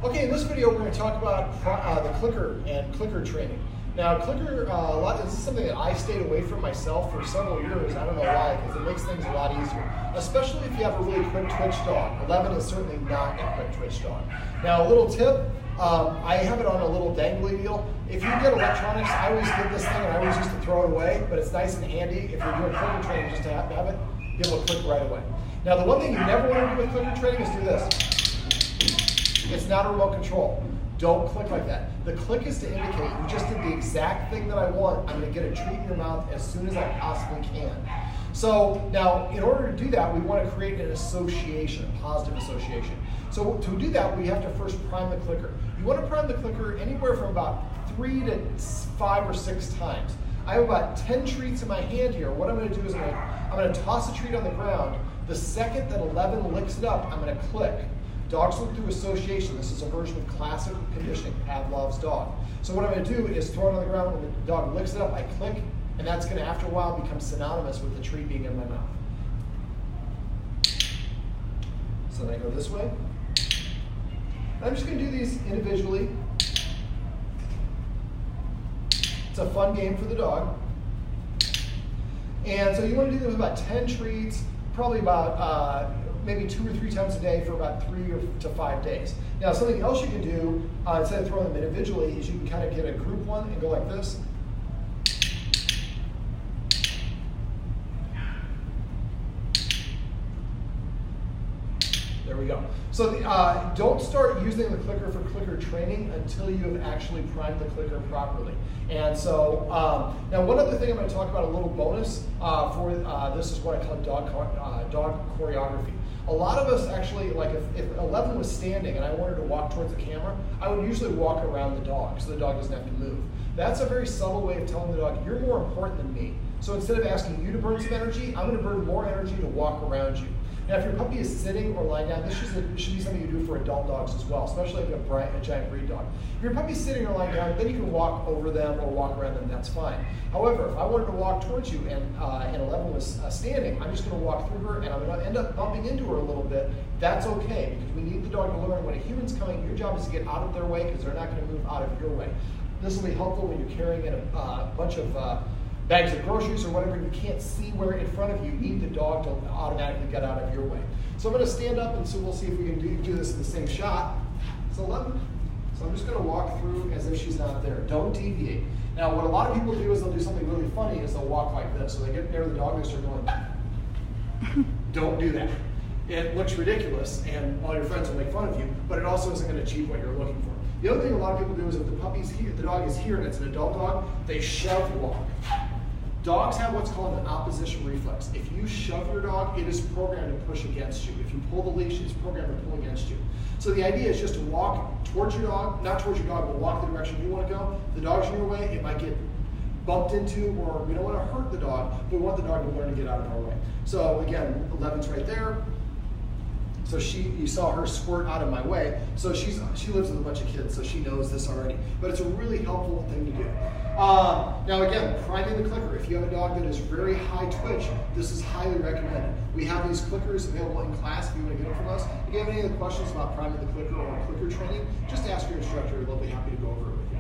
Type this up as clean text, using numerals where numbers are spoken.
Okay, in this video we're going to talk about the clicker and clicker training. Now clicker, this is something that I stayed away from myself for several years. I don't know why, because it makes things a lot easier, especially if you have a really quick twitch dog. 11 is certainly not a quick twitch dog. Now a little tip, I have it on a little dangly deal. If you get electronics, I always did this thing and I always used to throw it away, but it's nice and handy if you're doing clicker training just to have it, be able to click right away. Now the one thing you never want to do with clicker training is do this. It's not a remote control. Don't click like that. The click is to indicate you just did the exact thing that I want. I'm going to get a treat in your mouth as soon as I possibly can. So now, in order to do that, we want to create an association, a positive association. So to do that, we have to first prime the clicker. You want to prime the clicker anywhere from about 3 to 5 or 6 times. I have about 10 treats in my hand here. What I'm going to do is I'm going to toss a treat on the ground. The second that 11 licks it up, I'm going to click. Dogs look through association. This is a version of classic conditioning, Pavlov's dog. So what I'm going to do is throw it on the ground. When the dog licks it up, I click, and that's going to, after a while, become synonymous with the treat being in my mouth. So then I go this way. I'm just going to do these individually. It's a fun game for the dog. And so you want to do this with about 10 treats, probably about maybe 2 or 3 times a day for about 3 to 5 days. Now, something else you can do, instead of throwing them individually, is you can kind of get a group one and go like this. There we go. So don't start using the clicker for clicker training until you have actually primed the clicker properly. And so, now one other thing I'm going to talk about, a little bonus for this is what I call dog choreography. A lot of us actually, like if 11 was standing and I wanted to walk towards the camera, I would usually walk around the dog so the dog doesn't have to move. That's a very subtle way of telling the dog, you're more important than me. So instead of asking you to burn some energy, I'm going to burn more energy to walk around you. Now, if your puppy is sitting or lying down, this should be something you do for adult dogs as well, especially if you have a giant breed dog. If your puppy's sitting or lying down, then you can walk over them or walk around them, that's fine. However, if I wanted to walk towards you and 11 was standing, I'm just going to walk through her and I'm going to end up bumping into her a little bit. That's okay, because we need the dog to learn when a human's coming, your job is to get out of their way because they're not going to move out of your way. This will be helpful when you're carrying in a bunch of bags of groceries or whatever, you can't see where in front of you, you need the dog to automatically get out of your way. So I'm going to stand up and so we'll see if we can do this in the same shot. It's 11. So I'm just going to walk through as if she's not there. Don't deviate. Now what a lot of people do is they'll do something really funny is they'll walk like this. So they get near the dog and they start going, don't do that. It looks ridiculous and all your friends will make fun of you, but it also isn't going to achieve what you're looking for. The other thing a lot of people do is if the dog is here and it's an adult dog, they shove walk. Dogs have what's called an opposition reflex. If you shove your dog, it is programmed to push against you. If you pull the leash, it's programmed to pull against you. So the idea is just to walk towards your dog, not towards your dog, but walk the direction you want to go. If the dog's in your way, it might get bumped into, or we don't want to hurt the dog, but we want the dog to learn to get out of our way. So again, 11's right there. So you saw her squirt out of my way. So she lives with a bunch of kids, so she knows this already. But it's a really helpful thing to do. Now again, priming the clicker. If you have a dog that is very high twitch, this is highly recommended. We have these clickers available in class if you want to get them from us. If you have any other questions about priming the clicker or clicker training, just ask your instructor. They'll be happy to go over it with you.